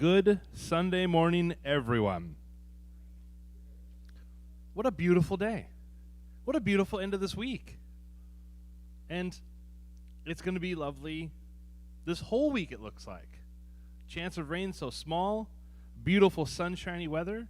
Good Sunday morning, everyone. What a beautiful day. What a beautiful end of this week. And it's going to be lovely this whole week, it looks like. Chance of rain so small, beautiful sunshiny weather.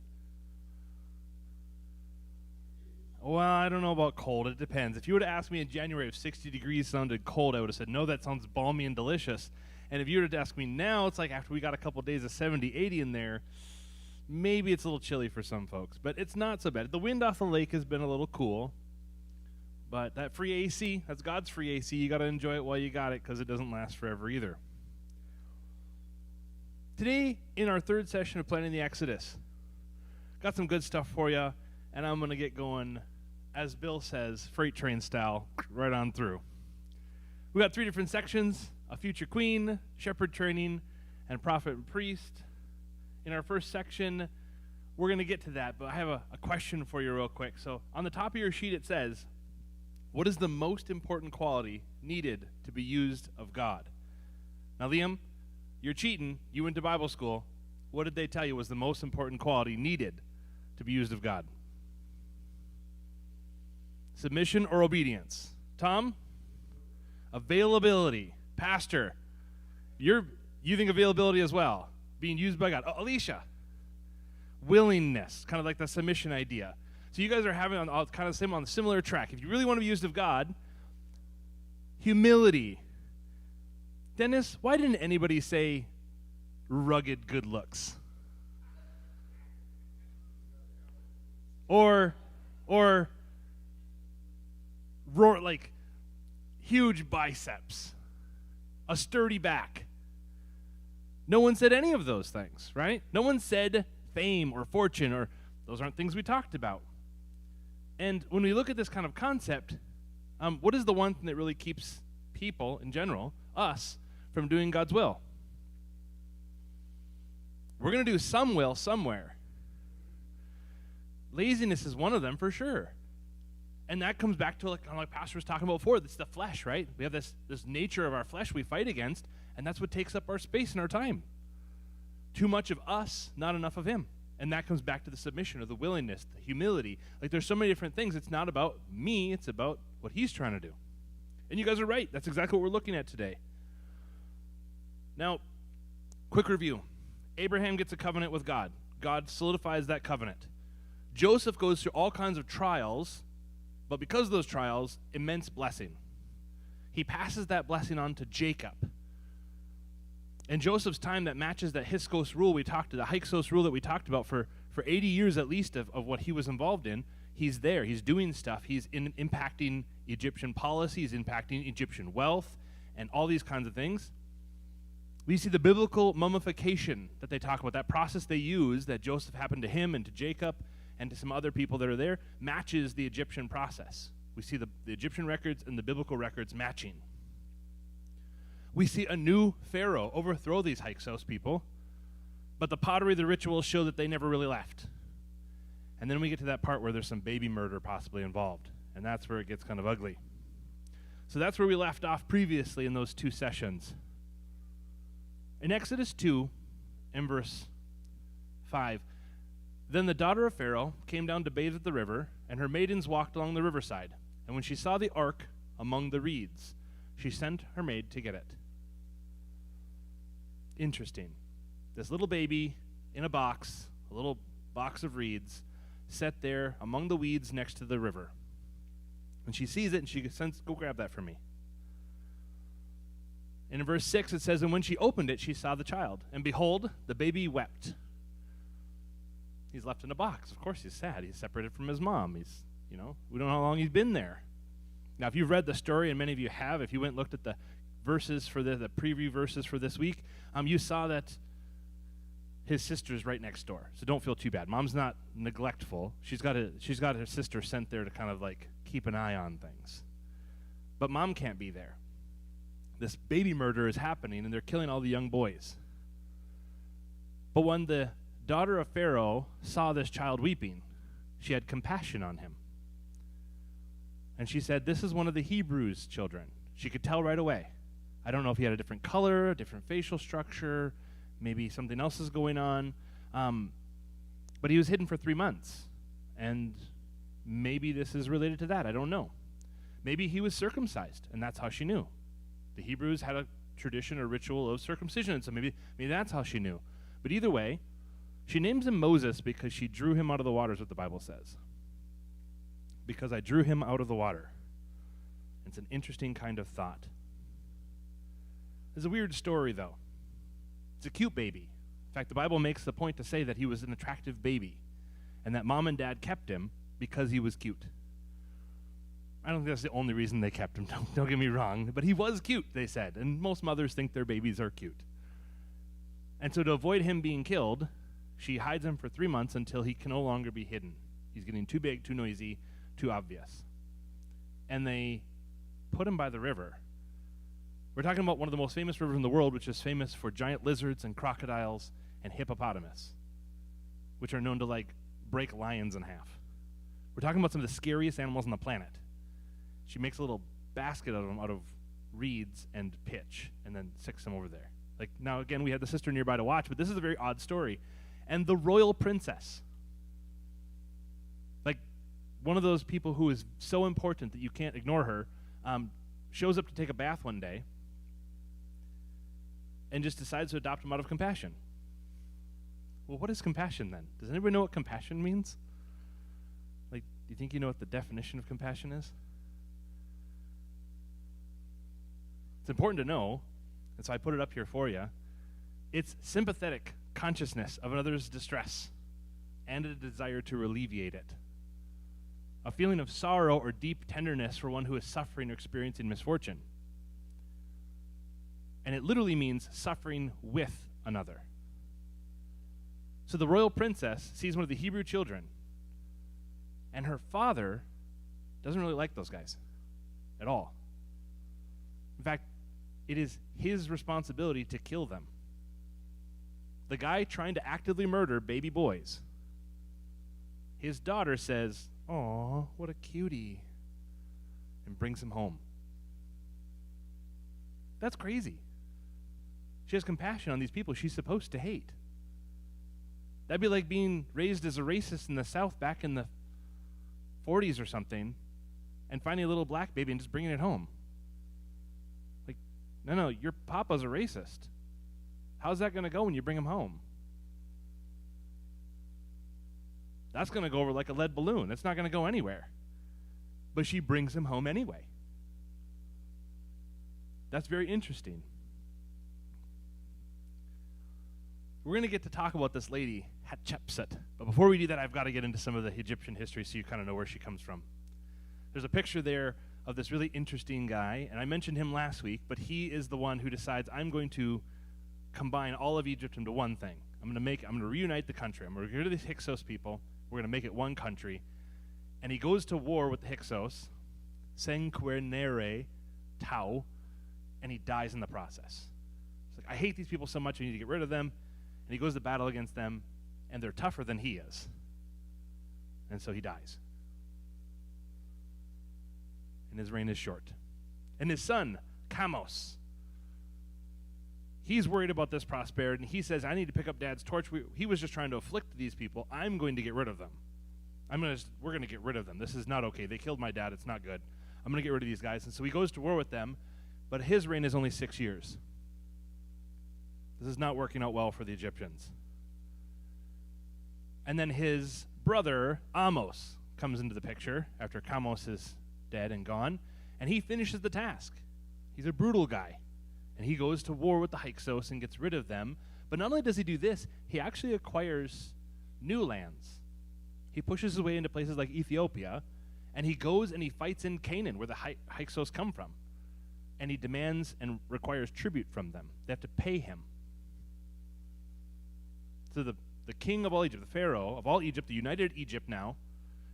Well, I don't know about cold. It depends. If you were to ask me in January if 60 degrees sounded cold, I would have said, no, that sounds balmy and delicious. And if you were to ask me now, it's like after we got a couple days of 70, 80 in there, maybe it's a little chilly for some folks. But it's not so bad. The wind off the lake has been a little cool. But that free AC, that's God's free AC. You got to enjoy it while you got it because it doesn't last forever either. Today, in our third session of Planning the Exodus, got some good stuff for you, and I'm going to get going, as Bill says, freight train style, right on through. We got 3 different sections: a future queen, shepherd training, and prophet and priest. In our first section, we're going to get to that, but I have a question for you real quick. So on the top of your sheet it says, what is the most important quality needed to be used of God? Now, Liam, you're cheating. You went to Bible school. What did they tell you was the most important quality needed to be used of God? Submission or obedience? Tom? Availability. Pastor, you think availability as well, being used by God. Alicia, willingness, kind of like the submission idea. So you guys are having on a similar track. If you really want to be used of God, humility. Dennis, why didn't anybody say rugged good looks? Or roar, like huge biceps, a sturdy back. No one said any of those things, right? No one said fame or fortune, or those aren't things we talked about. And when we look at this kind of concept, what is the one thing that really keeps people in general, us, from doing God's will? We're going to do some will somewhere. Laziness is one of them for sure. And that comes back to like Pastor was talking about before. It's the flesh, right? We have this nature of our flesh we fight against, and that's what takes up our space and our time. Too much of us, not enough of him. And that comes back to the submission, or the willingness, the humility. Like there's so many different things. It's not about me. It's about what he's trying to do. And you guys are right. That's exactly what we're looking at today. Now, quick review. Abraham gets a covenant with God. God solidifies that covenant. Joseph goes through all kinds of trials, but because of those trials, immense blessing. He passes that blessing on to Jacob. In Joseph's time, that matches that Hyksos rule the Hyksos rule that we talked about for 80 years at least of what he was involved in. He's there. He's doing stuff. He's impacting Egyptian policy. He's impacting Egyptian wealth and all these kinds of things. We see the biblical mummification that they talk about. That process they use that Joseph happened to him and to Jacob and to some other people that are there matches the Egyptian process. We see the Egyptian records and the biblical records matching. We see a new pharaoh overthrow these Hyksos people, but the pottery, the rituals show that they never really left. And then we get to that part where there's some baby murder possibly involved, and that's where it gets kind of ugly. So that's where we left off previously in those 2 sessions. In Exodus 2, in verse 5, then the daughter of Pharaoh came down to bathe at the river, and her maidens walked along the riverside. And when she saw the ark among the reeds, she sent her maid to get it. Interesting. This little baby in a box, a little box of reeds, set there among the weeds next to the river. And she sees it, and she sends, go grab that for me. And in verse 6 it says, and when she opened it, she saw the child. And behold, the baby wept. He's left in a box. Of course he's sad. He's separated from his mom. We don't know how long he's been there. Now, if you've read the story, and many of you have, if you went and looked at the verses for the preview verses for this week, you saw that his sister's right next door. So don't feel too bad. Mom's not neglectful. She's got her sister sent there to kind of like keep an eye on things. But mom can't be there. This baby murder is happening, and they're killing all the young boys. But when the daughter of Pharaoh saw this child weeping, she had compassion on him. And she said, this is one of the Hebrews' children. She could tell right away. I don't know if he had a different color, a different facial structure, Maybe something else is going on. But he was hidden for 3 months. And maybe this is related to that. I don't know. Maybe he was circumcised, and that's how she knew. The Hebrews had a tradition or ritual of circumcision, and so maybe that's how she knew. But either way, she names him Moses because she drew him out of the waters, what the Bible says. Because I drew him out of the water. It's an interesting kind of thought. It's a weird story, though. It's a cute baby. In fact, the Bible makes the point to say that he was an attractive baby and that mom and dad kept him because he was cute. I don't think that's the only reason they kept him, don't get me wrong, but he was cute, they said, and most mothers think their babies are cute. And so to avoid him being killed, she hides him for 3 months until he can no longer be hidden. He's getting too big, too noisy, too obvious. And they put him by the river. We're talking about one of the most famous rivers in the world, which is famous for giant lizards and crocodiles and hippopotamus, which are known to break lions in half. We're talking about some of the scariest animals on the planet. She makes a little basket of them out of reeds and pitch and then sticks them over there. Now again, we had the sister nearby to watch, but this is a very odd story. And the royal princess, one of those people who is so important that you can't ignore her, shows up to take a bath one day and just decides to adopt him out of compassion. Well, what is compassion then? Does anybody know what compassion means? Do you think you know what the definition of compassion is? It's important to know, and so I put it up here for you. It's sympathetic consciousness of another's distress and a desire to alleviate it. A feeling of sorrow or deep tenderness for one who is suffering or experiencing misfortune. And it literally means suffering with another. So the royal princess sees one of the Hebrew children, and her father doesn't really like those guys at all. In fact, it is his responsibility to kill them. The guy trying to actively murder baby boys. His daughter says, "Aw, what a cutie," and brings him home. That's crazy. She has compassion on these people she's supposed to hate. That'd be like being raised as a racist in the South back in the 40s or something and finding a little black baby and just bringing it home. No, your papa's a racist. How's that going to go when you bring him home? That's going to go over like a lead balloon. It's not going to go anywhere. But she brings him home anyway. That's very interesting. We're going to get to talk about this lady, Hatshepsut. But before we do that, I've got to get into some of the Egyptian history so you kind of know where she comes from. There's a picture there of this really interesting guy, and I mentioned him last week, but he is the one who decides, I'm going to combine all of Egypt into one thing. I'm going to reunite the country. I'm going to get rid of these Hyksos people. We're going to make it one country. And he goes to war with the Hyksos, Senquernere Tau, and he dies in the process. It's I hate these people so much, I need to get rid of them. And he goes to battle against them, and they're tougher than he is. And so he dies. And his reign is short. And his son, Kamos, he's worried about this prosperity, and he says, I need to pick up Dad's torch. He was just trying to afflict these people. I'm going to get rid of them. We're going to get rid of them. This is not okay. They killed my dad. It's not good. I'm going to get rid of these guys. And so he goes to war with them, but his reign is only 6 years. This is not working out well for the Egyptians. And then his brother, Amos, comes into the picture after Kamos is dead and gone, and he finishes the task. He's a brutal guy, and he goes to war with the Hyksos and gets rid of them. But not only does he do this, he actually acquires new lands. He pushes his way into places like Ethiopia, and he goes and he fights in Canaan, where the Hyksos come from, and he demands and requires tribute from them. They have to pay him. So the king of all Egypt, the Pharaoh of all Egypt, the united Egypt now,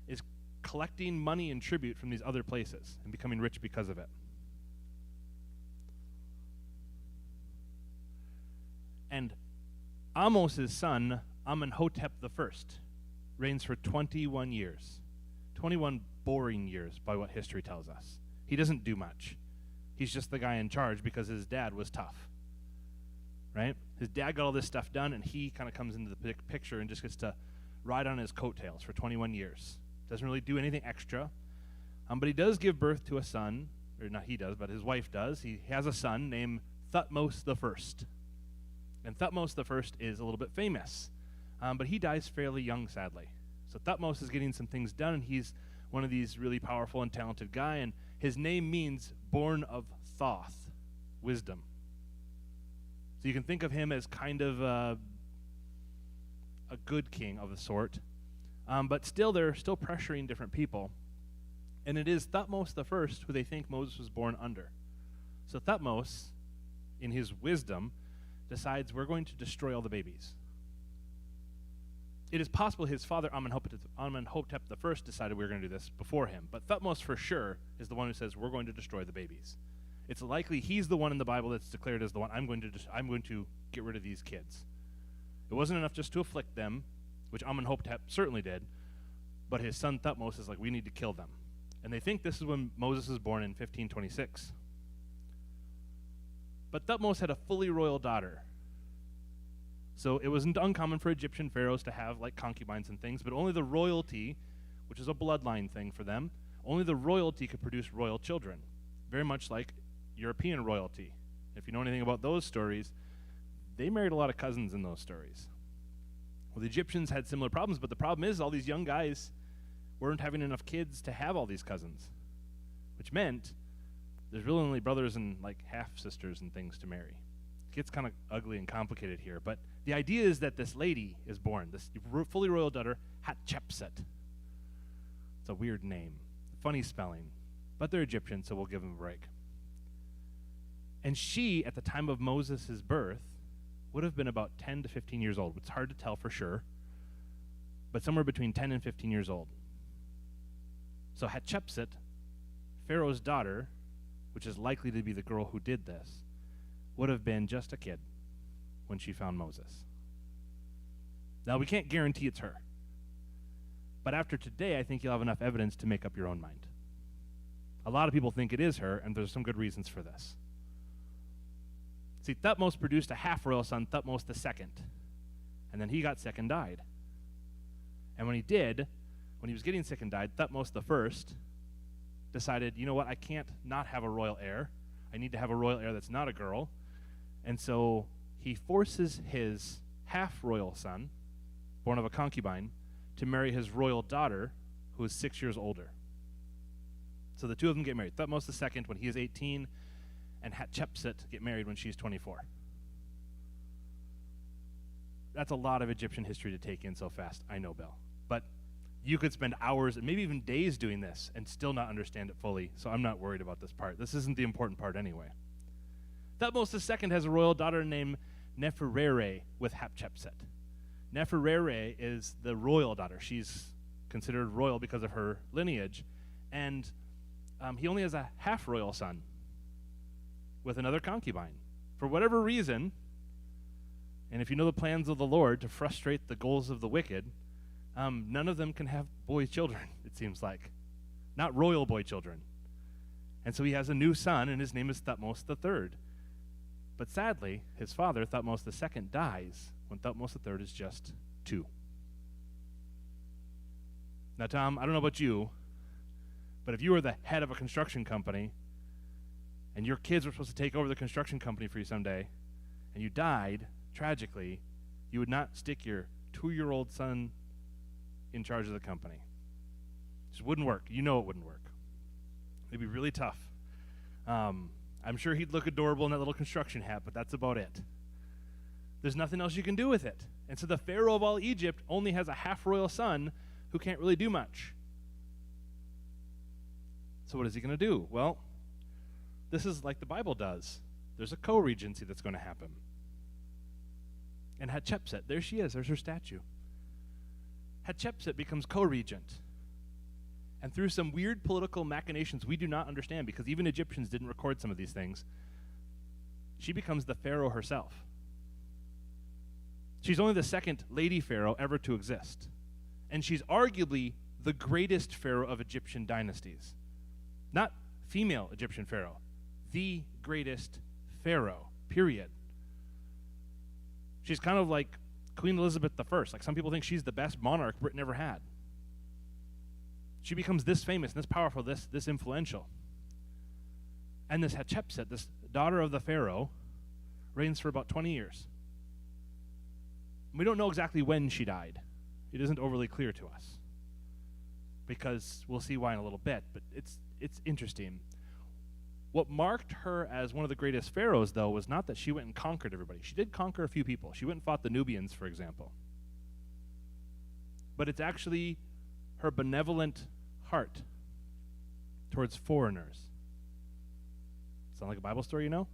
is collecting money and tribute from these other places and becoming rich because of it. And Amos' son, Amenhotep I, reigns for 21 years. 21 boring years by what history tells us. He doesn't do much. He's just the guy in charge because his dad was tough. Right? His dad got all this stuff done, and he kind of comes into the picture and just gets to ride on his coattails for 21 years. Doesn't really do anything extra. But he does give birth to a son, or not he does, but his wife does. He has a son named Thutmose the First. And Thutmose the First is a little bit famous, but he dies fairly young, sadly. So Thutmose is getting some things done, and he's one of these really powerful and talented guy, and his name means born of Thoth, wisdom. So you can think of him as kind of a good king of the sort, but still they're still pressuring different people. And it is Thutmose the First who they think Moses was born under. So Thutmose, in his wisdom, decides we're going to destroy all the babies. It is possible his father Amenhotep I decided we were going to do this before him, but Thutmose for sure is the one who says we're going to destroy the babies. It's likely he's the one in the Bible that's declared as the one, I'm going to get rid of these kids. It wasn't enough just to afflict them, which Amenhotep certainly did, but his son Thutmose is like, we need to kill them. And they think this is when Moses is born in 1526. But Thutmose had a fully royal daughter. So it wasn't uncommon for Egyptian pharaohs to have like concubines and things, but only the royalty, which is a bloodline thing for them, only the royalty could produce royal children, very much like European royalty. If you know anything about those stories, they married a lot of cousins in those stories. Well, the Egyptians had similar problems, but the problem is all these young guys weren't having enough kids to have all these cousins, which meant there's really only brothers and like half-sisters and things to marry. It gets kind of ugly and complicated here, but the idea is that this lady is born, this fully royal daughter, Hatshepsut. It's a weird name, funny spelling, but they're Egyptian, so we'll give them a break. And she, at the time of Moses' birth, would have been about 10 to 15 years old. It's hard to tell for sure, but somewhere between 10 and 15 years old. So Hatshepsut, Pharaoh's daughter, which is likely to be the girl who did this, would have been just a kid when she found Moses. Now, we can't guarantee it's her. But after today, I think you'll have enough evidence to make up your own mind. A lot of people think it is her, and there's some good reasons for this. See, Thutmose produced a half-royal son, Thutmose II, and then he got sick and died. And when he was getting sick and died, Thutmose I decided, you know what, I can't not have a royal heir. I need to have a royal heir that's not a girl. And so he forces his half-royal son, born of a concubine, to marry his royal daughter, who is 6 years older. So the two of them get married. Thutmose II when he is 18, and Hatshepsut get married when she's 24. That's a lot of Egyptian history to take in so fast. I know, Bill. But you could spend hours and maybe even days doing this and still not understand it fully, so I'm not worried about this part. This isn't the important part anyway. Thutmose II has a royal daughter named Neferere with Hatshepsut. Neferere is the royal daughter. She's considered royal because of her lineage. And he only has a half-royal son with another concubine. For whatever reason, and if you know the plans of the Lord to frustrate the goals of the wicked, none of them can have boy children, it seems like. Not royal boy children. And so he has a new son, and his name is Thutmose III. But sadly, his father, Thutmose II, dies when Thutmose III is just 2. Now, Tom, I don't know about you, but if you were the head of a construction company and your kids were supposed to take over the construction company for you someday, and you died tragically, you would not stick your 2-year-old son in charge of the company. It just wouldn't work. You know it wouldn't work. It'd be really tough. I'm sure he'd look adorable in that little construction hat, but that's about it. There's nothing else you can do with it. And so the Pharaoh of all Egypt only has a half-royal son who can't really do much. So what is he going to do? Well, this is like the Bible does. There's a co-regency that's going to happen. And Hatshepsut, there she is. There's her statue. Hatshepsut becomes co-regent. And through some weird political machinations we do not understand, because even Egyptians didn't record some of these things, she becomes the pharaoh herself. She's only the second lady pharaoh ever to exist. And she's arguably the greatest pharaoh of Egyptian dynasties. Not female Egyptian pharaoh. The greatest pharaoh, period. She's kind of like Queen Elizabeth I. Like some people think she's the best monarch Britain ever had. She becomes this famous and this powerful, this influential. And this Hatshepsut, this daughter of the Pharaoh, reigns for about 20 years. We don't know exactly when she died. It isn't overly clear to us, because we'll see why in a little bit, but it's interesting. What marked her as one of the greatest pharaohs, though, was not that she went and conquered everybody. She did conquer a few people. She went and fought the Nubians, for example. But it's actually her benevolent heart towards foreigners. Sound like a Bible story, you know?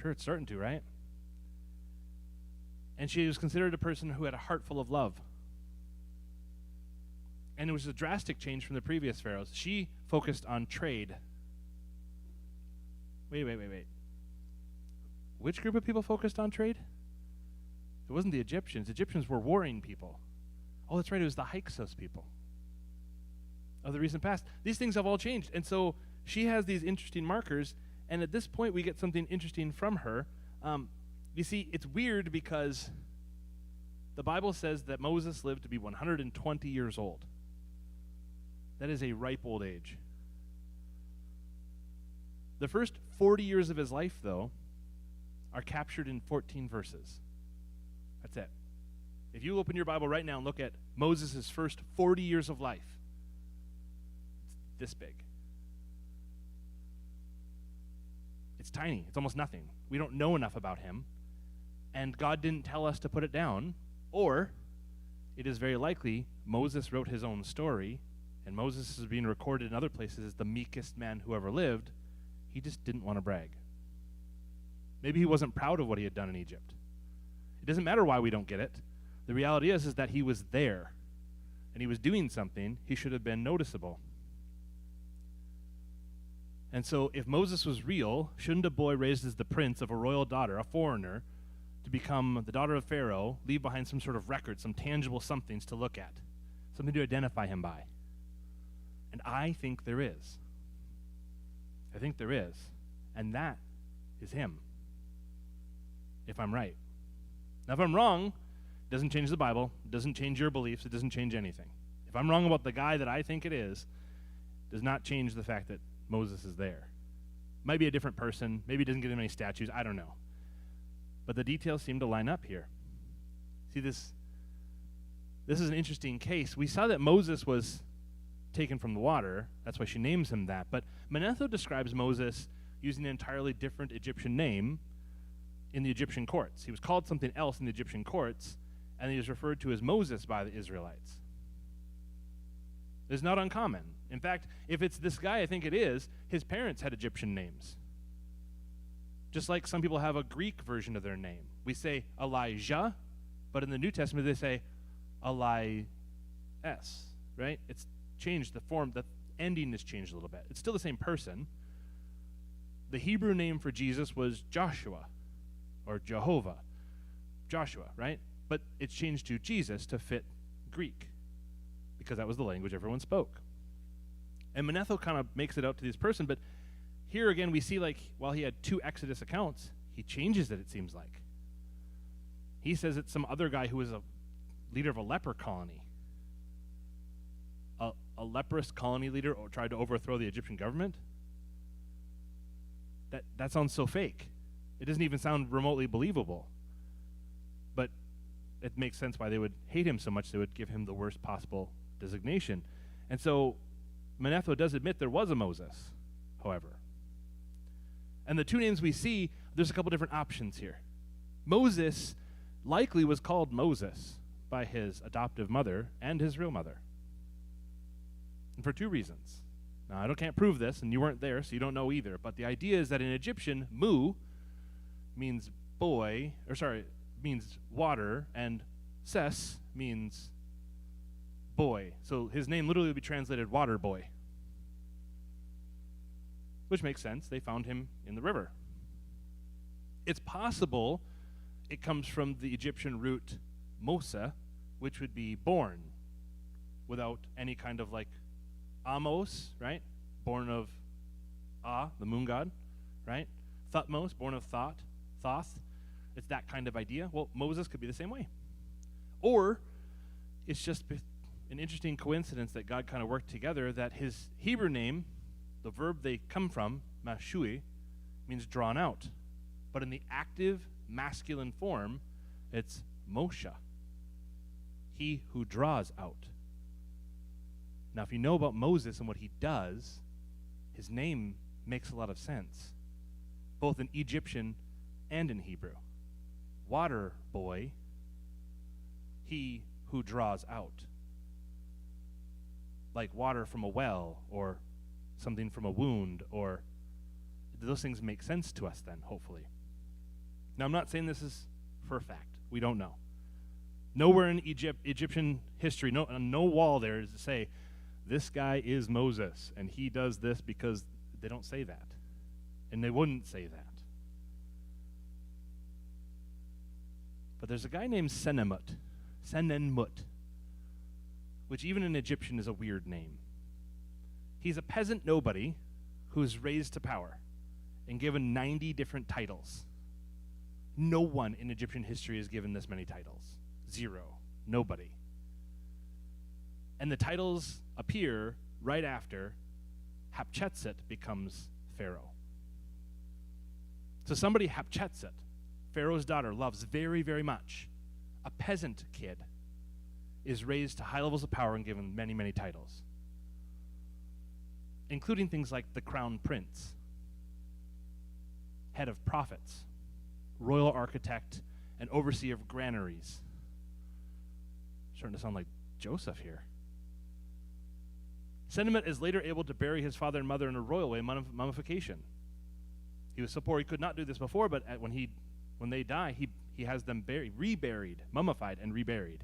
Sure, it's starting to, right? And she was considered a person who had a heart full of love. And it was a drastic change from the previous pharaohs. She focused on trade. Wait. Which group of people focused on trade? It wasn't the Egyptians. Egyptians were warring people. Oh, that's right, it was the Hyksos people of the recent past. These things have all changed. And so she has these interesting markers, and at this point we get something interesting from her. You see, it's weird because the Bible says that Moses lived to be 120 years old. That is a ripe old age. The first 40 years of his life, though, are captured in 14 verses. That's it. If you open your Bible right now and look at Moses' first 40 years of life, it's this big. It's tiny. It's almost nothing. We don't know enough about him, and God didn't tell us to put it down, or it is very likely Moses wrote his own story, and Moses is being recorded in other places as the meekest man who ever lived. He just didn't want to brag. Maybe he wasn't proud of what he had done in Egypt. It doesn't matter why we don't get it. The reality is that he was there, and he was doing something. He should have been noticeable. And so if Moses was real, shouldn't a boy raised as the prince of a royal daughter, a foreigner, to become the daughter of Pharaoh, leave behind some sort of record, some tangible somethings to look at, something to identify him by? And I think there is. I think there is. And that is him, if I'm right. Now, if I'm wrong, it doesn't change the Bible, it doesn't change your beliefs, it doesn't change anything. If I'm wrong about the guy that I think it is, does not change the fact that Moses is there. Might be a different person, maybe he doesn't get him any statues, I don't know. But the details seem to line up here. See, this is an interesting case. We saw that Moses was taken from the water. That's why she names him that. But Manetho describes Moses using an entirely different Egyptian name in the Egyptian courts. He was called something else in the Egyptian courts, and he was referred to as Moses by the Israelites. It's not uncommon. In fact, if it's this guy, I think it is, his parents had Egyptian names. Just like some people have a Greek version of their name. We say Elijah, but in the New Testament they say Elias, right? It's changed the form, the ending has changed a little bit. It's still the same person. The Hebrew name for Jesus was Joshua, or Jehovah. Joshua, right? But it's changed to Jesus to fit Greek, because that was the language everyone spoke. And Manetho kind of makes it out to this person, but here again we see, like, while he had 2 Exodus accounts, he changes it seems like. He says it's some other guy who was a leader of a leper colony. A leprous colony leader tried to overthrow the Egyptian government? That sounds so fake. It doesn't even sound remotely believable. But it makes sense why they would hate him so much they would give him the worst possible designation. And so Manetho does admit there was a Moses, however. And the 2 names we see, there's a couple different options here. Moses likely was called Moses by his adoptive mother and his real mother. And for 2 reasons. Now, I can't prove this, and you weren't there, so you don't know either. But the idea is that in Egyptian, mu means boy, means water, and ses means boy. So his name literally would be translated water boy. Which makes sense. They found him in the river. It's possible it comes from the Egyptian root mosa, which would be born, without any kind of like Amos, right? Born of the moon god, right? Thutmose, born of Thoth. It's that kind of idea. Well, Moses could be the same way. Or it's just an interesting coincidence that God kind of worked together, that his Hebrew name, the verb they come from, mashui, means drawn out. But in the active masculine form, it's Moshe, he who draws out. Now, if you know about Moses and what he does, his name makes a lot of sense, both in Egyptian and in Hebrew. Water boy, he who draws out. Like water from a well or something from a wound, or those things make sense to us then, hopefully. Now, I'm not saying this is for a fact. We don't know. Nowhere in Egyptian history, no wall there is to say, this guy is Moses, and he does this, because they don't say that. And they wouldn't say that. But there's a guy named Senenmut, which even in Egyptian is a weird name. He's a peasant nobody who's raised to power and given 90 different titles. No one in Egyptian history is given this many titles. 0. Nobody. And the titles appear right after Hatshepsut becomes Pharaoh. So somebody Hatshepsut, Pharaoh's daughter, loves very, very much, a peasant kid, is raised to high levels of power and given many, many titles, including things like the crown prince, head of prophets, royal architect, and overseer of granaries. Starting to sound like Joseph here. Senenmut is later able to bury his father and mother in a royal way, mummification. He was so poor he could not do this before, but when they die, he has them reburied, mummified, and reburied.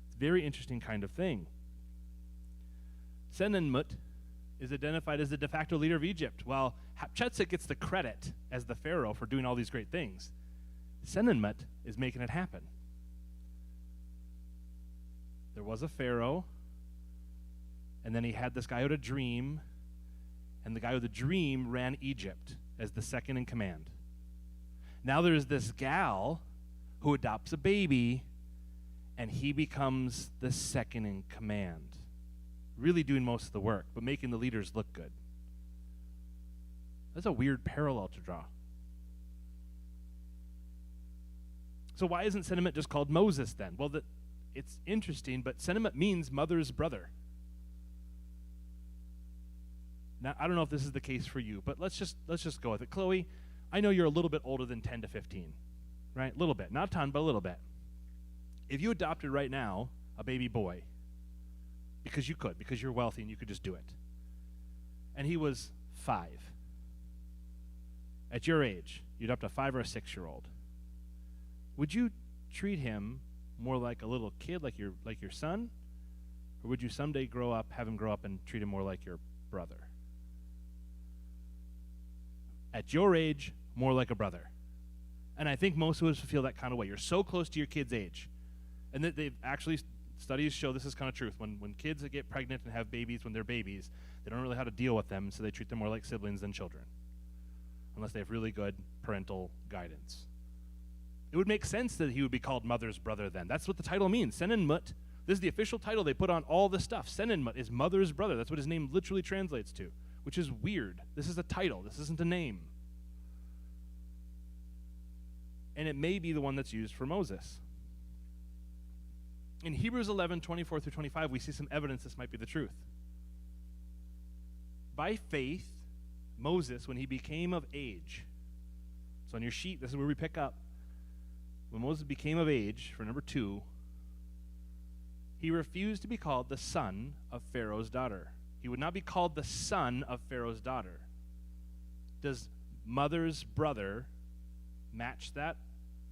It's a very interesting kind of thing. Senenmut is identified as the de facto leader of Egypt, while Hatshepsut gets the credit as the pharaoh for doing all these great things. Senenmut is making it happen. There was a pharaoh, and then he had this guy with a dream, and the guy with the dream ran Egypt as the second in command. Now there's this gal who adopts a baby, and he becomes the second in command, really doing most of the work, but making the leaders look good. That's a weird parallel to draw. So why isn't Senenmut just called Moses then? Well, it's interesting, but Senenmut means mother's brother. Now, I don't know if this is the case for you, but let's just go with it. Chloe, I know you're a little bit older than 10 to 15, right? A little bit. Not a ton, but a little bit. If you adopted right now a baby boy, because you could, because you're wealthy and you could just do it, and he was 5, at your age, you'd adopt a 5 or a 6-year-old, would you treat him more like a little kid, like your son, or would you someday have him grow up and treat him more like your brother? At your age, more like a brother. And I think most of us feel that kind of way. You're so close to your kid's age. And they've actually, studies show this is kind of truth. When kids get pregnant and have babies when they're babies, they don't really know how to deal with them, so they treat them more like siblings than children, unless they have really good parental guidance. It would make sense that he would be called mother's brother then. That's what the title means. Senenmut, this is the official title they put on all this stuff. Senenmut is mother's brother. That's what his name literally translates to, which is weird. This is a title. This isn't a name. And it may be the one that's used for Moses. In Hebrews 11, 24 through 25, we see some evidence this might be the truth. By faith, Moses, when he became of age, so on your sheet, this is where we pick up. When Moses became of age, for number 2, he refused to be called the son of Pharaoh's daughter. He would not be called the son of Pharaoh's daughter. Does mother's brother match that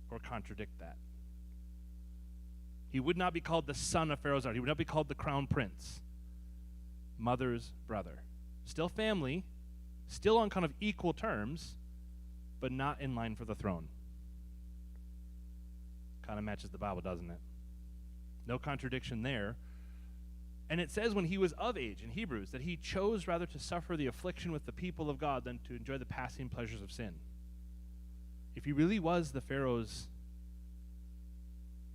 or contradict that? He would not be called the son of Pharaoh's daughter. He would not be called the crown prince. Mother's brother. Still family, still on kind of equal terms, but not in line for the throne. Kind of matches the Bible, doesn't it? No contradiction there. And it says when he was of age in Hebrews that he chose rather to suffer the affliction with the people of God than to enjoy the passing pleasures of sin. if he really was the Pharaoh's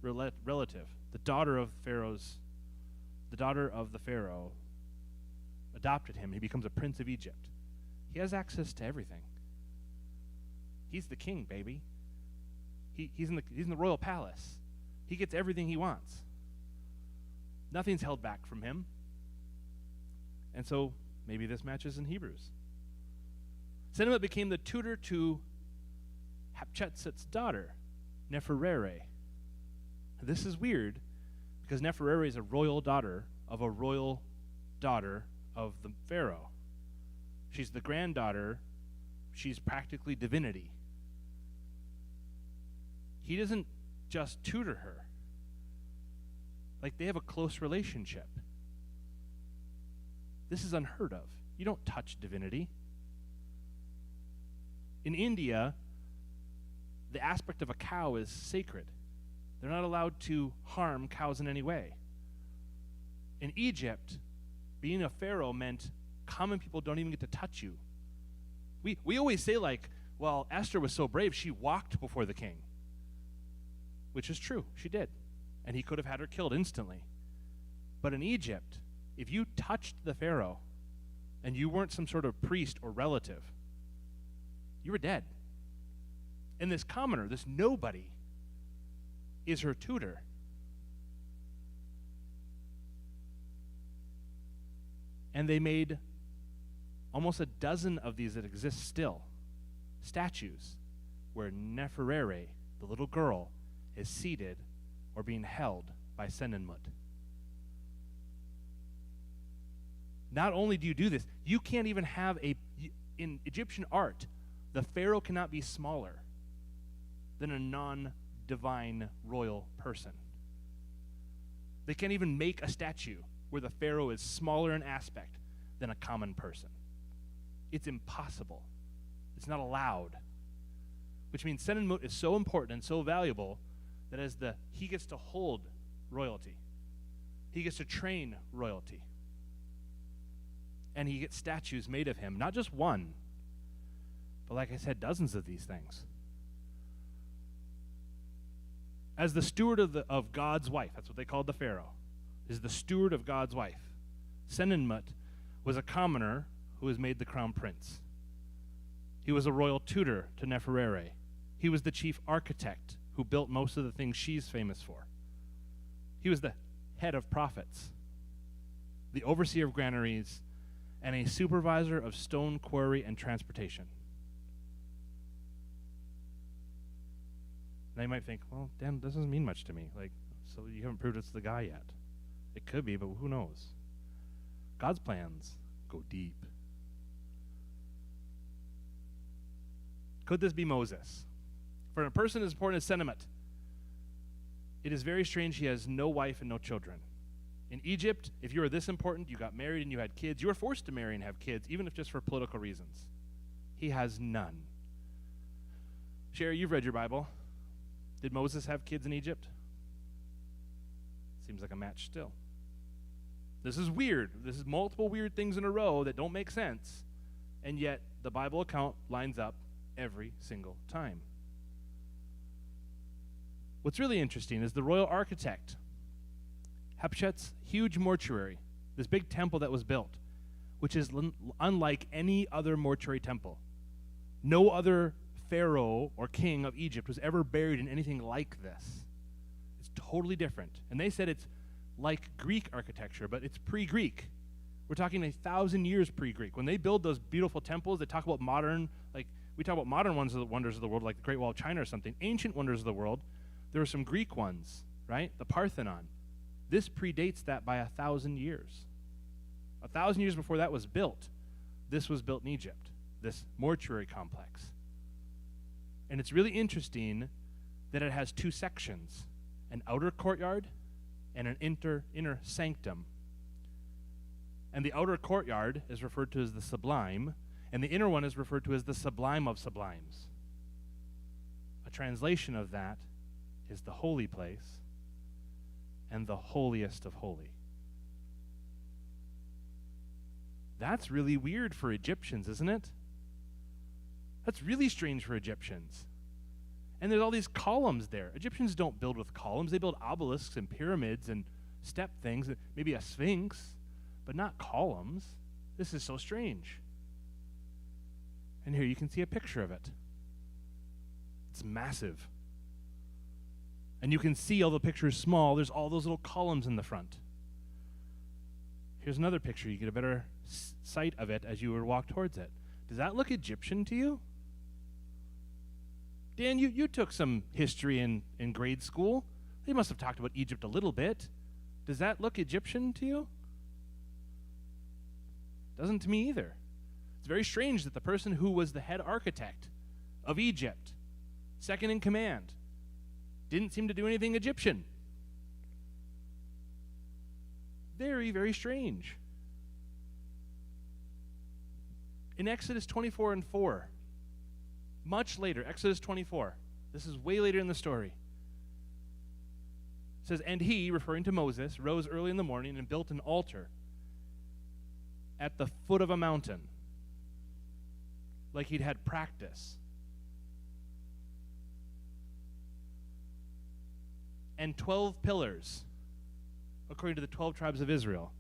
relative, the daughter of the Pharaoh adopted him, he becomes a prince of Egypt. He has access to everything. He's the king, baby. He's in the royal palace. He gets everything he wants. Nothing's held back from him. And so maybe this matches in Hebrews. Sennacherib became the tutor to Hatshepsut's daughter, Neferere. This is weird because Neferere is a royal daughter of a royal daughter of the Pharaoh. She's the granddaughter. She's practically divinity. He doesn't just tutor her. Like, they have a close relationship. This is unheard of. You don't touch divinity. In India, the aspect of a cow is sacred. They're not allowed to harm cows in any way. In Egypt, being a pharaoh meant common people don't even get to touch you. We always say, like, well, Esther was so brave, she walked before the king. Which is true, she did. And he could have had her killed instantly. But in Egypt, if you touched the pharaoh and you weren't some sort of priest or relative, you were dead. And this commoner, this nobody, is her tutor. And they made almost a dozen of these that exist still, statues where Neferere, the little girl, is seated or being held by Senenmut. Not only do you do this, you can't even have in Egyptian art, the pharaoh cannot be smaller than a non-divine royal person. They can't even make a statue where the pharaoh is smaller in aspect than a common person. It's impossible. It's not allowed. Which means Senenmut is so important and so valuable that he gets to hold royalty. He gets to train royalty. And he gets statues made of him, not just one, but like I said, dozens of these things. As the steward of God's wife, that's what they called the pharaoh, is the steward of God's wife. Senenmut was a commoner who was made the crown prince. He was a royal tutor to Neferere. He was the chief architect who built most of the things she's famous for. He was the head of prophets, the overseer of granaries, and a supervisor of stone quarry and transportation. Now you might think, well, Dan, this doesn't mean much to me. Like, so you haven't proved it's the guy yet. It could be, but who knows? God's plans go deep. Could this be Moses? For a person as important as Senenmut, it is very strange he has no wife and no children. In Egypt, if you were this important, you got married and you had kids, you were forced to marry and have kids, even if just for political reasons. He has none. Sherry, you've read your Bible. Did Moses have kids in Egypt? Seems like a match still. This is weird. This is multiple weird things in a row that don't make sense, and yet the Bible account lines up every single time. What's really interesting is the royal architect, Hatshepsut's huge mortuary, this big temple that was built, which is unlike any other mortuary temple. No other pharaoh or king of Egypt was ever buried in anything like this. It's totally different. And they said it's like Greek architecture, but it's pre-Greek. We're talking 1,000 years pre-Greek. When they build those beautiful temples, they talk about modern, like we talk about modern wonders of the world, like the Great Wall of China or something. Ancient wonders of the world, there were some Greek ones, right? The Parthenon. This predates that by 1,000 years. 1,000 years before that was built, this was built in Egypt, this mortuary complex. And it's really interesting that it has two sections, an outer courtyard and an inner sanctum. And the outer courtyard is referred to as the sublime, and the inner one is referred to as the sublime of sublimes. A translation of that is the holy place and the holiest of holy. That's really weird for Egyptians, isn't it? That's really strange for Egyptians. And there's all these columns there. Egyptians don't build with columns. They build obelisks and pyramids and step things, maybe a sphinx, but not columns. This is so strange. And here you can see a picture of it. It's massive. And you can see all the pictures small. There's all those little columns in the front. Here's another picture. You get a better sight of it as you walk towards it. Does that look Egyptian to you? Dan, you took some history in grade school. They must have talked about Egypt a little bit. Does that look Egyptian to you? Doesn't to me either. It's very strange that the person who was the head architect of Egypt, second in command, didn't seem to do anything Egyptian. Very, very strange. In Exodus 24 and 4, much later, Exodus 24, this is way later in the story. It says, and he, referring to Moses, rose early in the morning and built an altar at the foot of a mountain, like he'd had practice. And 12 pillars, according to the 12 tribes of Israel,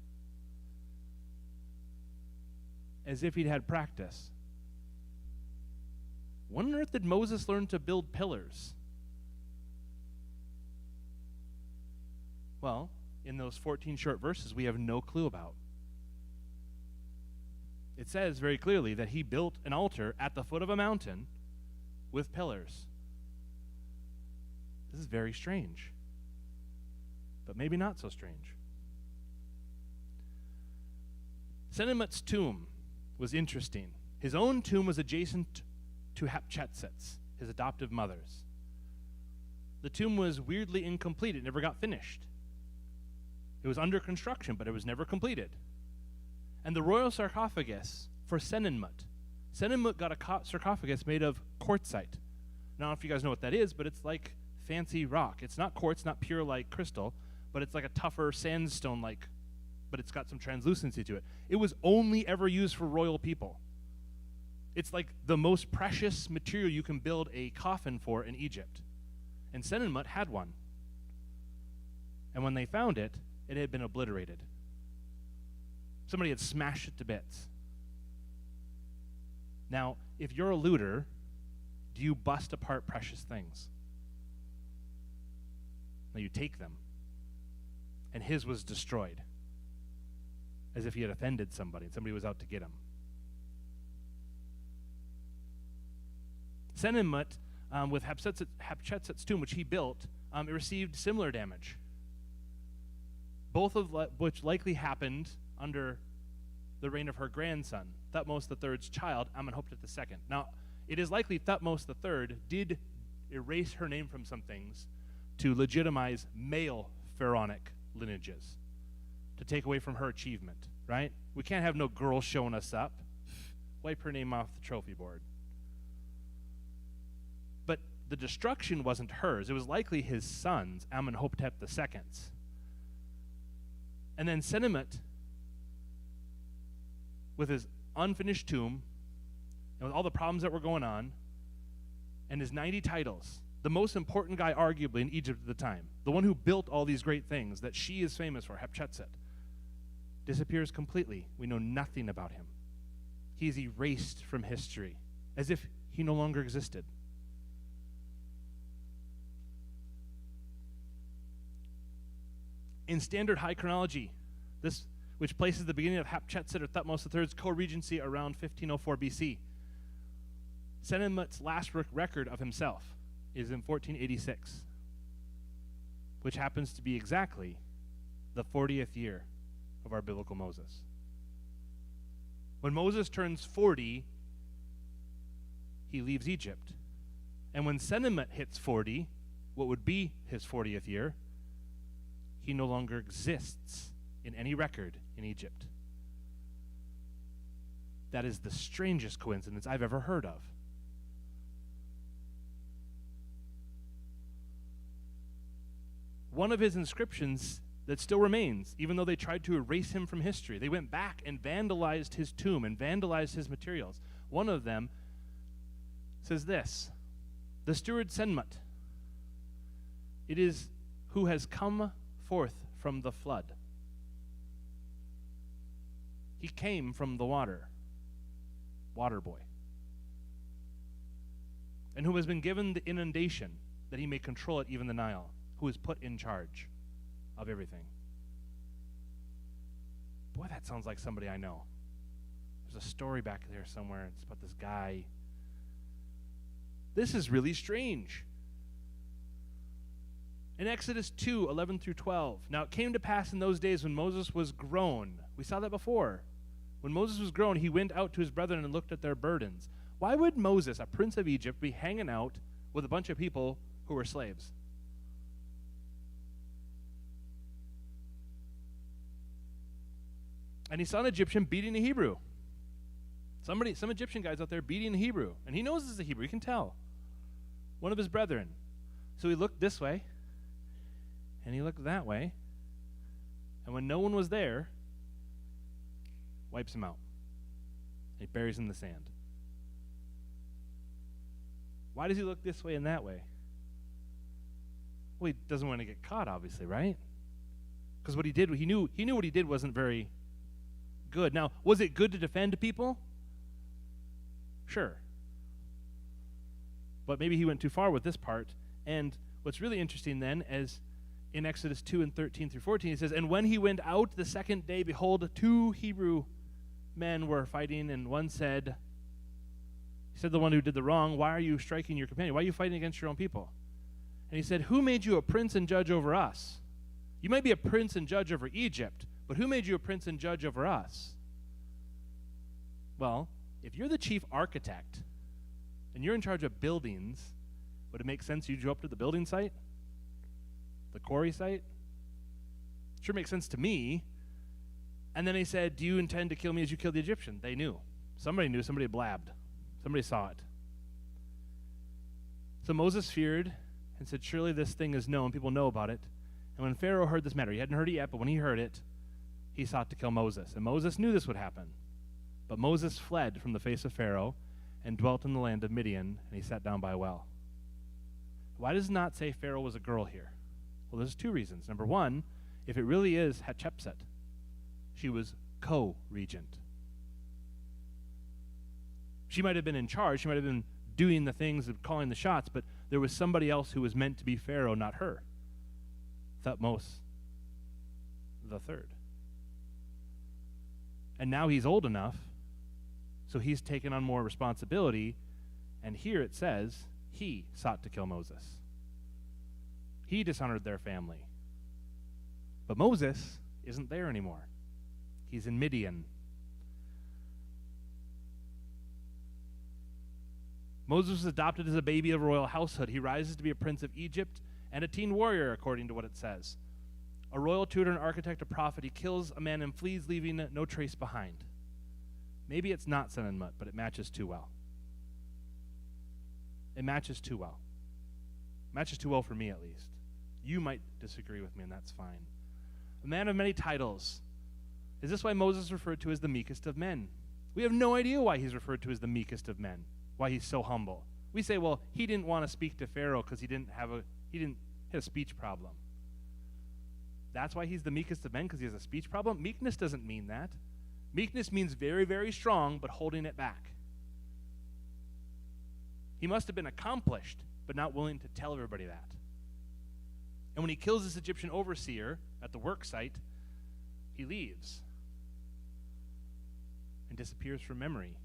as if he'd had practice. When on earth did Moses learn to build pillars? Well, in those 14 short verses, we have no clue about. It says very clearly that he built an altar at the foot of a mountain with pillars. This is very strange, but maybe not so strange. Senenmut's tomb was interesting. His own tomb was adjacent to Hatshepsut's, his adoptive mother's. The tomb was weirdly incomplete. It never got finished. It was under construction, but it was never completed. And the royal sarcophagus for Senenmut got a sarcophagus made of quartzite. Now, I don't know if you guys know what that is, but it's like fancy rock. It's not quartz, not pure like crystal, but it's like a tougher sandstone-like, but it's got some translucency to it. It was only ever used for royal people. It's like the most precious material you can build a coffin for in Egypt. And Senenmut had one. And when they found it, it had been obliterated. Somebody had smashed it to bits. Now, if you're a looter, do you bust apart precious things? No, you take them. And his was destroyed, as if he had offended somebody and somebody was out to get him. Senenmut, with Hatshepsut's tomb, which he built, it received similar damage, both of which likely happened under the reign of her grandson, Thutmose III's child, Amenhotep II. Now, it is likely Thutmose III did erase her name from some things to legitimize male pharaonic lineages, to take away from her achievement, right? We can't have no girl showing us up. Wipe her name off the trophy board. But the destruction wasn't hers. It was likely his son's, Amenhotep II's. And then Senenmut, with his unfinished tomb, and with all the problems that were going on, and his 90 titles, the most important guy arguably in Egypt at the time, the one who built all these great things that she is famous for, Hatshepsut, disappears completely. We know nothing about him. He is erased from history, as if he no longer existed. In standard high chronology, this which places the beginning of Hatshepsut or Thutmose III's co-regency around 1504 BC. Senenmut's last record of himself is in 1486, which happens to be exactly the 40th year of our biblical Moses. When Moses turns 40, he leaves Egypt. And when Senenmut hits 40, what would be his 40th year, he no longer exists in any record in Egypt. That is the strangest coincidence I've ever heard of. One of his inscriptions that still remains, even though they tried to erase him from history, they went back and vandalized his tomb and vandalized his materials. One of them says this: The steward Senmut. It is who has come forth from the flood. He came from the water. Water boy. And who has been given the inundation that he may control it, even the Nile, who is put in charge of everything. Boy, that sounds like somebody I know. There's a story back there somewhere. It's about this guy. This is really strange. In Exodus 2, 11 through 12, now it came to pass in those days when Moses was grown. We saw that before. When Moses was grown, he went out to his brethren and looked at their burdens. Why would Moses, a prince of Egypt, be hanging out with a bunch of people who were slaves? And he saw an Egyptian beating a Hebrew. Some Egyptian guy's out there beating a Hebrew. And he knows this is a Hebrew. He can tell. One of his brethren. So he looked this way. And he looked that way. And when no one was there, wipes him out. And he buries him in the sand. Why does he look this way and that way? Well, he doesn't want to get caught, obviously, right? Because what he did, he knew what he did wasn't very good. Now, was it good to defend people? Sure. But maybe he went too far with this part. And what's really interesting then is in Exodus 2 and 13 through 14, it says, and when he went out the second day, behold, 2 Hebrew men were fighting, and one said, he said the one who did the wrong, why are you striking your companion? Why are you fighting against your own people? And he said, who made you a prince and judge over us? You might be a prince and judge over Egypt, but who made you a prince and judge over us? Well, if you're the chief architect and you're in charge of buildings, would it make sense you go up to the building site? The quarry site? Sure makes sense to me. And then he said, do you intend to kill me as you killed the Egyptian? They knew. Somebody knew. Somebody blabbed. Somebody saw it. So Moses feared and said, surely this thing is known. People know about it. And when Pharaoh heard this matter, he hadn't heard it yet, but when he heard it, he sought to kill Moses. And Moses knew this would happen. But Moses fled from the face of Pharaoh and dwelt in the land of Midian, and he sat down by a well. Why does it not say Pharaoh was a girl here? Well, there's 2 reasons. Number 1, if it really is Hatshepsut, she was co-regent. She might have been in charge. She might have been doing the things and calling the shots, but there was somebody else who was meant to be Pharaoh, not her. Thutmose the third. And now he's old enough, so he's taken on more responsibility, and here it says he sought to kill Moses. He dishonored their family. But Moses isn't there anymore. He's in Midian. Moses was adopted as a baby of royal household. He rises to be a prince of Egypt and a teen warrior, according to what it says. A royal tutor, an architect, a prophet. He kills a man and flees, leaving no trace behind. Maybe it's not Senmut, but it matches too well. It matches too well. Matches too well for me, at least. You might disagree with me, and that's fine. A man of many titles. Is this why Moses is referred to as the meekest of men? We have no idea why he's referred to as the meekest of men, why he's so humble. We say, well, he didn't want to speak to Pharaoh because he didn't have a speech problem. That's why he's the meekest of men, because he has a speech problem? Meekness doesn't mean that. Meekness means very, very strong, but holding it back. He must have been accomplished, but not willing to tell everybody that. And when he kills this Egyptian overseer at the work site, he leaves and disappears from memory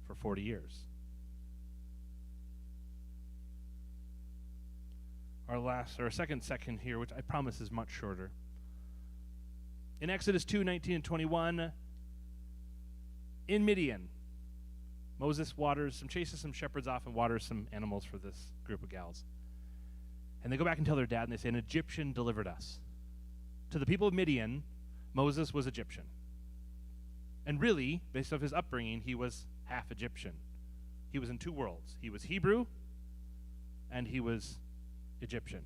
for 40 years. Our second section here, which I promise is much shorter. In Exodus 2, 19 and 21, in Midian, Moses chases some shepherds off and waters some animals for this group of gals. And they go back and tell their dad, and they say, an Egyptian delivered us. To the people of Midian, Moses was Egyptian. And really, based off his upbringing, he was half Egyptian. He was in 2 worlds. He was Hebrew, and he was Egyptian.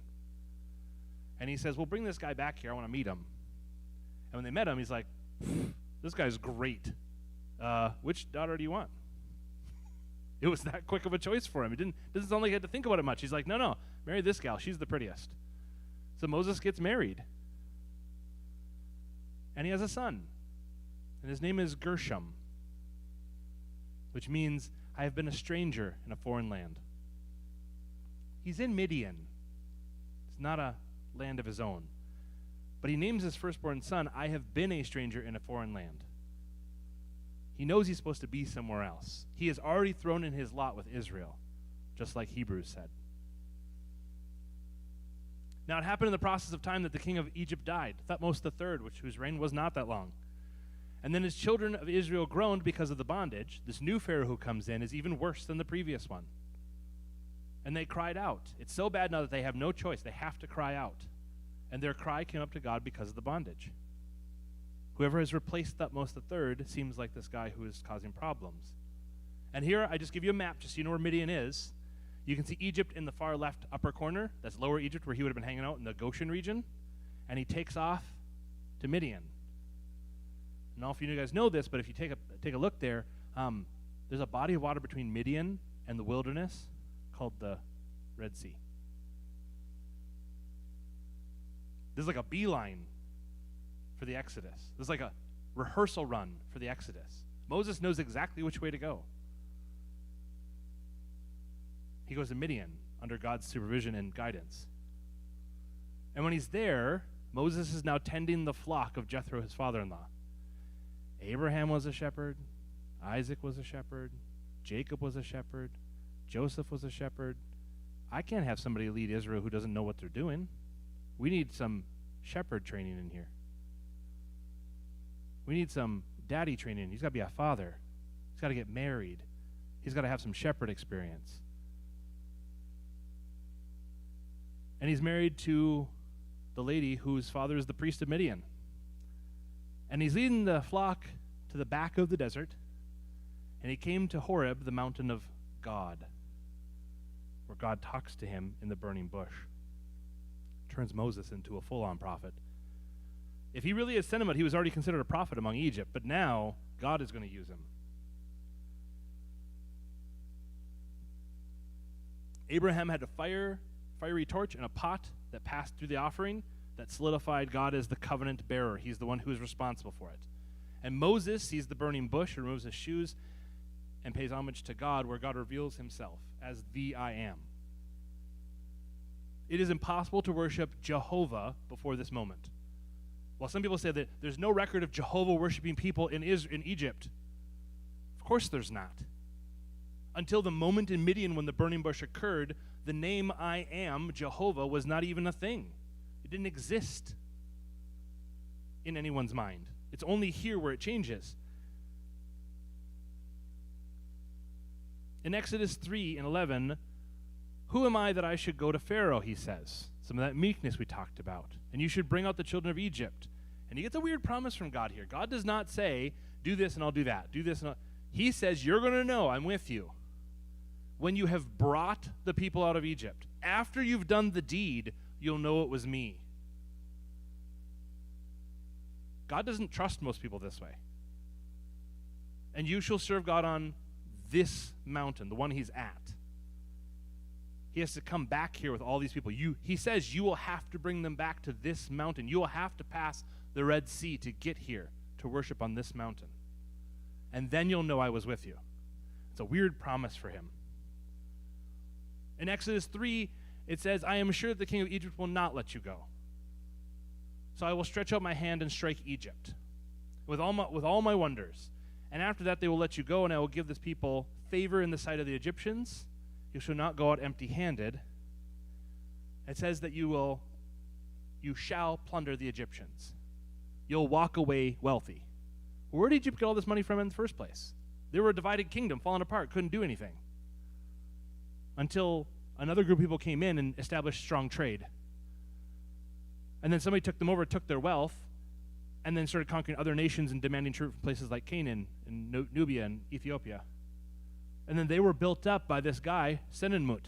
And he says, well, bring this guy back here. I want to meet him. And when they met him, he's like, this guy's great. Which daughter do you want? It was that quick of a choice for him. Doesn't sound like he had to think about it much. He's like, no, marry this gal. She's the prettiest. So Moses gets married. And he has a son. And his name is Gershom, which means I have been a stranger in a foreign land. He's in Midian. It's not a land of his own. But he names his firstborn son, I have been a stranger in a foreign land. He knows he's supposed to be somewhere else. He has already thrown in his lot with Israel, just like Hebrews said. Now it happened in the process of time that the king of Egypt died, Thutmose III, whose reign was not that long. And then his children of Israel groaned because of the bondage. This new Pharaoh who comes in is even worse than the previous one. And they cried out. It's so bad now that they have no choice. They have to cry out. And their cry came up to God because of the bondage. Whoever has replaced Thutmose III seems like this guy who is causing problems. And here, I just give you a map just so you know where Midian is. You can see Egypt in the far left upper corner. That's Lower Egypt, where he would have been hanging out in the Goshen region. And he takes off to Midian. And all of you guys know this, but if you take a look there, there's a body of water between Midian and the wilderness called the Red Sea. This is like a beeline for the Exodus. This is like a rehearsal run for the Exodus. Moses knows exactly which way to go. He goes to Midian under God's supervision and guidance. And when he's there, Moses is now tending the flock of Jethro, his father-in-law. Abraham was a shepherd. Isaac was a shepherd. Jacob was a shepherd. Joseph was a shepherd. I can't have somebody lead Israel who doesn't know what they're doing. We need some shepherd training in here. We need some daddy training. He's got to be a father. He's got to get married. He's got to have some shepherd experience. And he's married to the lady whose father is the priest of Midian. And he's leading the flock to the back of the desert. And he came to Horeb, the mountain of God, where God talks to him in the burning bush. Turns Moses into a full-on prophet. If he really had sent him, he was already considered a prophet among Egypt, but now God is going to use him. Abraham had a fiery torch and a pot that passed through the offering that solidified God as the covenant bearer. He's the one who is responsible for it. And Moses sees the burning bush, removes his shoes, and pays homage to God, where God reveals himself as the I am. It is impossible to worship Jehovah before this moment. While some people say that there's no record of Jehovah worshiping people in Egypt, of course there's not. Until the moment in Midian when the burning bush occurred, the name I am, Jehovah, was not even a thing. It didn't exist in anyone's mind. It's only here where it changes. In Exodus 3:11, who am I that I should go to Pharaoh, he says. Some of that meekness we talked about. And you should bring out the children of Egypt. And he gets a weird promise from God here. God does not say, do this and I'll do that. Do this and I'll... He says, you're going to know I'm with you when you have brought the people out of Egypt. After you've done the deed, you'll know it was me. God doesn't trust most people this way. And you shall serve God on this mountain, the one he's at. He has to come back here with all these people. He says you will have to bring them back to this mountain. You will have to pass the Red Sea to get here to worship on this mountain. And then you'll know I was with you. It's a weird promise for him. In Exodus 3, it says, I am sure that the king of Egypt will not let you go. So I will stretch out my hand and strike Egypt with all my wonders. And after that they will let you go, and I will give this people favor in the sight of the Egyptians. You shall not go out empty-handed. It says that you shall plunder the Egyptians. You'll walk away wealthy. Where did Egypt get all this money from in the first place? They were a divided kingdom, falling apart, couldn't do anything. Until another group of people came in and established strong trade. And then somebody took them over, took their wealth, and then started conquering other nations and demanding tribute from places like Canaan and Nubia and Ethiopia. And then they were built up by this guy, Senenmut,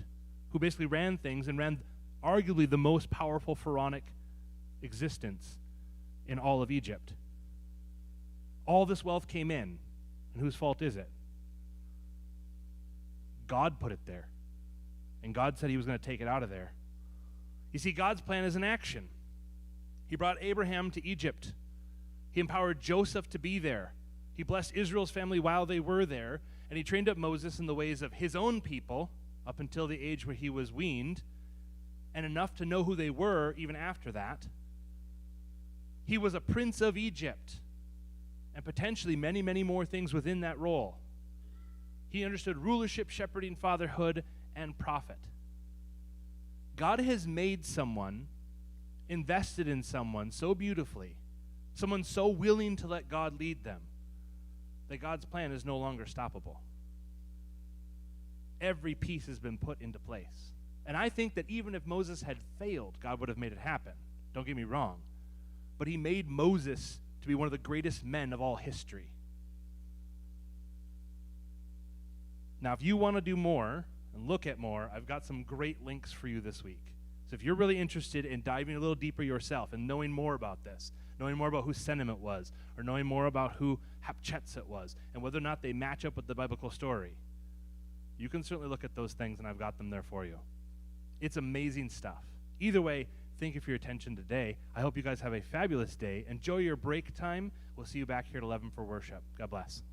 who basically ran things and ran arguably the most powerful pharaonic existence in all of Egypt. All this wealth came in, and whose fault is it? God put it there. And God said he was going to take it out of there. You see, God's plan is in action. He brought Abraham to Egypt. He empowered Joseph to be there. He blessed Israel's family while they were there. And he trained up Moses in the ways of his own people up until the age where he was weaned, and enough to know who they were even after that. He was a prince of Egypt, and potentially many, many more things within that role. He understood rulership, shepherding, fatherhood, and prophet. God has made someone, invested in someone so beautifully, someone so willing to let God lead them, that God's plan is no longer stoppable. Every piece has been put into place. And I think that even if Moses had failed, God would have made it happen. Don't get me wrong. But he made Moses to be one of the greatest men of all history. Now, if you want to do more and look at more, I've got some great links for you this week. So if you're really interested in diving a little deeper yourself and knowing more about this, knowing more about who Sennamet was, or knowing more about who Hatshepsut was, and whether or not they match up with the biblical story, you can certainly look at those things, and I've got them there for you. It's amazing stuff. Either way, thank you for your attention today. I hope you guys have a fabulous day. Enjoy your break time. We'll see you back here at 11 for worship. God bless.